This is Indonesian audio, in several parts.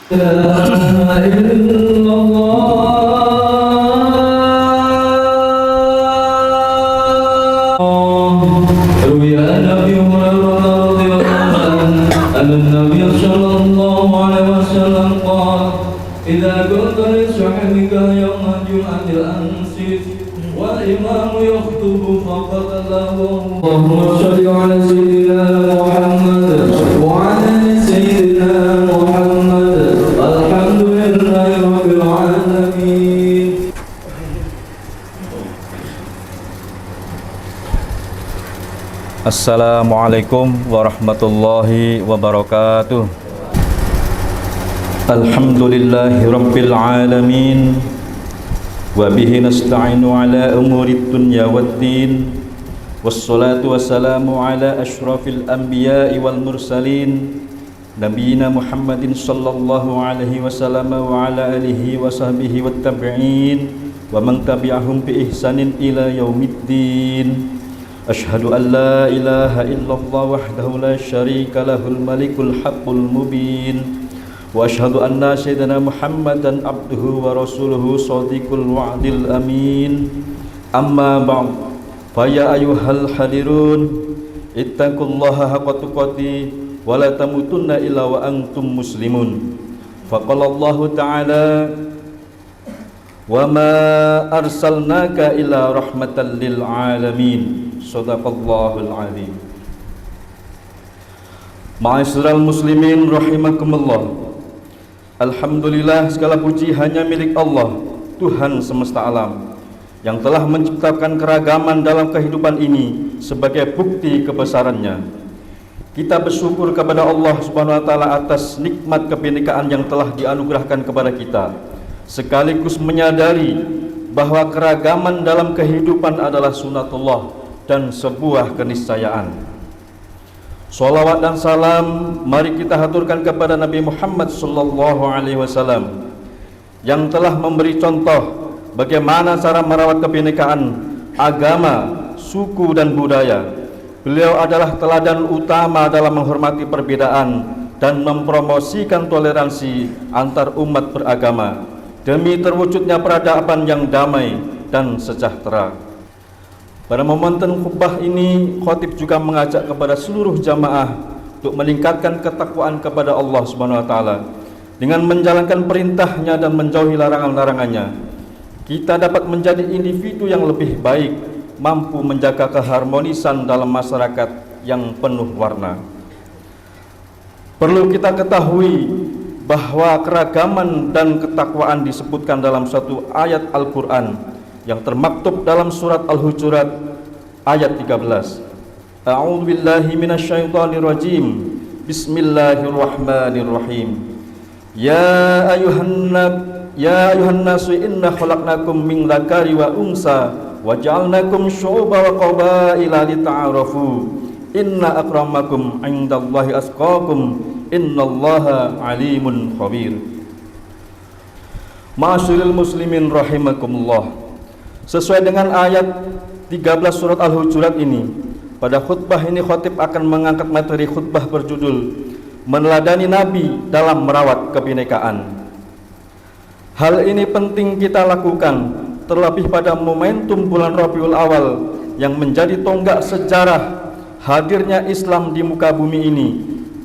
إله إلا الله. روي عن أبي هريرة رضي الله عنه أن النبي صلى الله عليه وسلم قال: إذا كنت لصاحبك يوم الجمعة أنصت والإمام يخطب فقد له. اللهم صل على سيدنا محمد وعلى سيدنا محمد. الحمد لله رب العالمين. Assalamualaikum warahmatullahi wabarakatuh. Alhamdulillahi rabbil alamin. Wa bihi nasta'inu ala umurid dunya waddin. Wassalatu wassalamu ala ashrafil anbiya'i wal mursalin, Nabiyina Muhammadin sallallahu alaihi wasallam wa ala alihi wa sahbihi wat tabi'in wa man tabi'ahum bi ihsanin ila yaumiddin. Ashhadu an la ilaha illallah wahdahu la syarika lahul malikul haqqul mubin. Wa ashhadu anna sayyidina Muhammadan abduhu wa rasuluhu shadiqul wa'dil amin. Amma ba'd, fa ya ayyuhal hadirun, ittaqullaha haqqa tuqatih wa la tamutunna illa wa antum muslimun. Faqala Allah ta'ala: wa ma arsalnaka illa rahmatan lil alamin. Shadaqallahul azim. Ma'asyiral muslimin rahimakumullah. Alhamdulillah, segala puji hanya milik Allah, Tuhan semesta alam, yang telah menciptakan keragaman dalam kehidupan ini sebagai bukti kebesarannya. Kita bersyukur kepada Allah Subhanahu wa taala atas nikmat kebinekaan yang telah dianugerahkan kepada kita, sekaligus menyadari bahwa keragaman dalam kehidupan adalah sunatullah dan sebuah keniscayaan. Sholawat dan salam mari kita haturkan kepada Nabi Muhammad sallallahu alaihi wasallam yang telah memberi contoh bagaimana cara merawat kebinekaan agama, suku dan budaya. Beliau adalah teladan utama dalam menghormati perbedaan dan mempromosikan toleransi antar umat beragama demi terwujudnya peradaban yang damai dan sejahtera. Pada momentum khutbah ini, khatib juga mengajak kepada seluruh jamaah untuk meningkatkan ketakwaan kepada Allah Subhanahu wa taala dengan menjalankan perintahnya dan menjauhi larangan-larangannya. Kita dapat menjadi individu yang lebih baik, mampu menjaga keharmonisan dalam masyarakat yang penuh warna. Perlu kita ketahui bahwa keragaman dan ketakwaan disebutkan dalam suatu ayat Al-Quran yang termaktub dalam surat Al-Hujurat ayat 13. A'udzu billahi minasyaitonir rajim. Bismillahirrahmanirrahim. Ya ayuhan nasu inna khalaqnakum min dzakari wa unsa wa ja'alnakum syu'uban wa qabaila lita'arafu. Inna akramakum 'indallahi atqakum. Innallaha alimun khabir. Ma'asyiral muslimin rahimakumullah. Sesuai dengan ayat 13 surat Al-Hujurat ini, pada khutbah ini khatib akan mengangkat materi khutbah berjudul Meneladani Nabi dalam Merawat Kebinekaan. Hal ini penting kita lakukan terlebih pada momentum bulan Rabiul Awal yang menjadi tonggak sejarah hadirnya Islam di muka bumi ini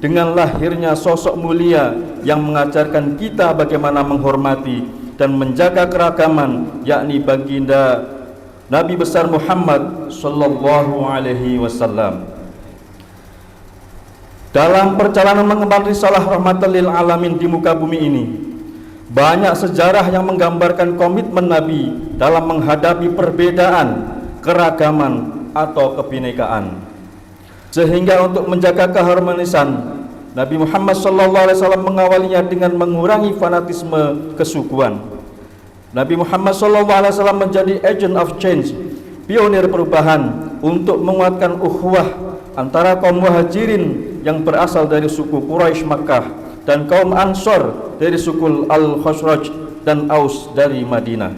dengan lahirnya sosok mulia yang mengajarkan kita bagaimana menghormati dan menjaga keragaman, yakni baginda Nabi besar Muhammad sallallahu alaihi wasallam. Dalam perjalanan mengemban risalah rahmatan lil alamin di muka bumi ini, banyak sejarah yang menggambarkan komitmen Nabi dalam menghadapi perbedaan, keragaman atau kebinekaan. Sehingga untuk menjaga keharmonisan, Nabi Muhammad SAW mengawalinya dengan mengurangi fanatisme kesukuan. Nabi Muhammad SAW menjadi agent of change, pionir perubahan untuk menguatkan ukhuwah antara kaum muhajirin yang berasal dari suku Quraisy Makkah dan kaum Ansor dari suku Al-Khazraj dan Aus dari Madinah.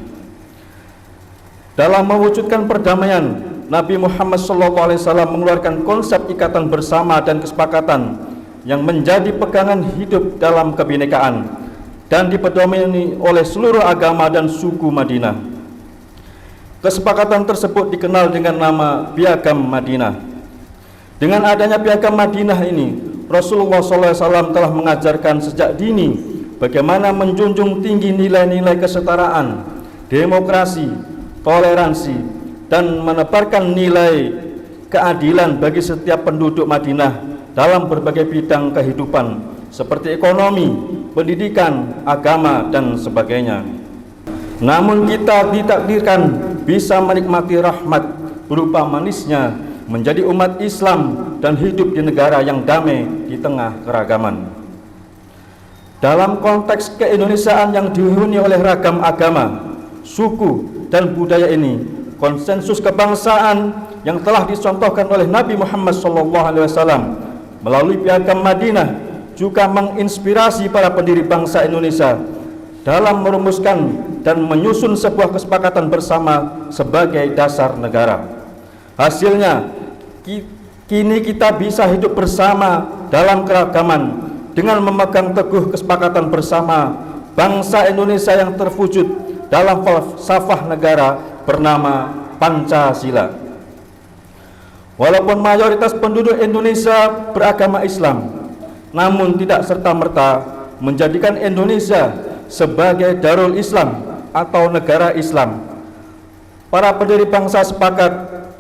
Dalam mewujudkan perdamaian, Nabi Muhammad SAW mengeluarkan konsep ikatan bersama dan kesepakatan yang menjadi pegangan hidup dalam kebinekaan, dan dipedomini oleh seluruh agama dan suku Madinah. Kesepakatan tersebut dikenal dengan nama Piagam Madinah. Dengan adanya Piagam Madinah ini, Rasulullah SAW telah mengajarkan sejak dini bagaimana menjunjung tinggi nilai-nilai kesetaraan, demokrasi, toleransi, dan menebarkan nilai keadilan bagi setiap penduduk Madinah dalam berbagai bidang kehidupan seperti ekonomi, pendidikan, agama, dan sebagainya. Namun kita ditakdirkan bisa menikmati rahmat berupa manisnya menjadi umat Islam dan hidup di negara yang damai di tengah keragaman. Dalam konteks keindonesiaan yang dihuni oleh ragam agama, suku, dan budaya ini, konsensus kebangsaan yang telah dicontohkan oleh Nabi Muhammad SAW melalui Piagam Madinah juga menginspirasi para pendiri bangsa Indonesia dalam merumuskan dan menyusun sebuah kesepakatan bersama sebagai dasar negara. Hasilnya, kini kita bisa hidup bersama dalam keragaman dengan memegang teguh kesepakatan bersama bangsa Indonesia yang terwujud dalam falsafah negara bernama Pancasila. Walaupun mayoritas penduduk Indonesia beragama Islam, namun tidak serta-merta menjadikan Indonesia sebagai Darul Islam atau negara Islam. Para pendiri bangsa sepakat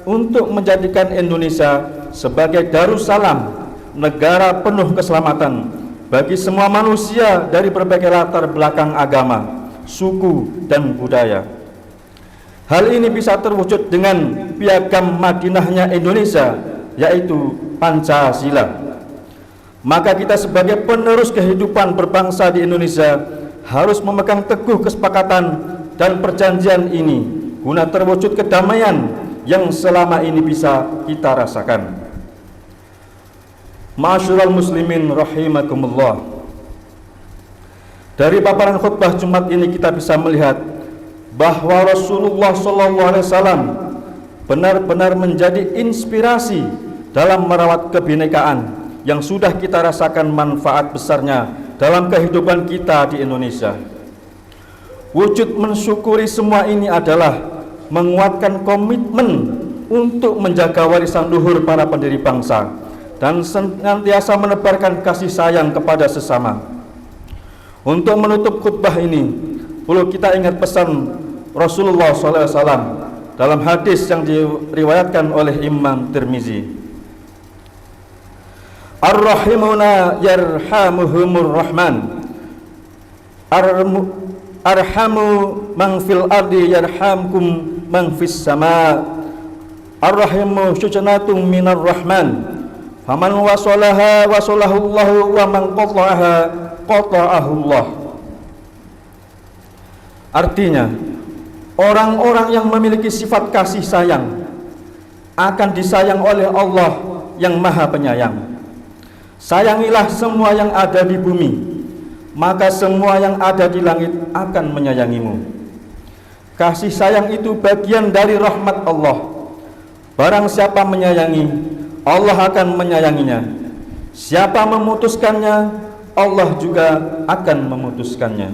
untuk menjadikan Indonesia sebagai Darussalam, negara penuh keselamatan bagi semua manusia dari berbagai latar belakang agama, suku, dan budaya. Hal ini bisa terwujud dengan Piagam Madinahnya Indonesia, yaitu Pancasila. Maka kita sebagai penerus kehidupan berbangsa di Indonesia harus memegang teguh kesepakatan dan perjanjian ini guna terwujud kedamaian yang selama ini bisa kita rasakan. Ma'asyiral muslimin rahimakumullah. Dari paparan khutbah Jumat ini kita bisa melihat bahwa Rasulullah SAW benar-benar menjadi inspirasi dalam merawat kebinekaan yang sudah kita rasakan manfaat besarnya dalam kehidupan kita di Indonesia. Wujud mensyukuri semua ini adalah menguatkan komitmen untuk menjaga warisan luhur para pendiri bangsa dan senantiasa menebarkan kasih sayang kepada sesama. Untuk menutup khutbah ini, perlu kita ingat pesan Rasulullah SAW dalam hadis yang diriwayatkan oleh Imam Tirmizi. Ar-rahimuna yarhamuhumur rahman. Arhamu man fil ardi yarhamkum man fis sama. Ar-rahimu syujnatun minar rahman. Faman wasalaha wasalahullahu wa man qata'aha qata'ahullah. Artinya, orang-orang yang memiliki sifat kasih sayang akan disayang oleh Allah yang Maha Penyayang. Sayangilah semua yang ada di bumi, maka semua yang ada di langit akan menyayangimu. Kasih sayang itu bagian dari rahmat Allah. Barang siapa menyayangi, Allah akan menyayanginya. Siapa memutuskannya, Allah juga akan memutuskannya.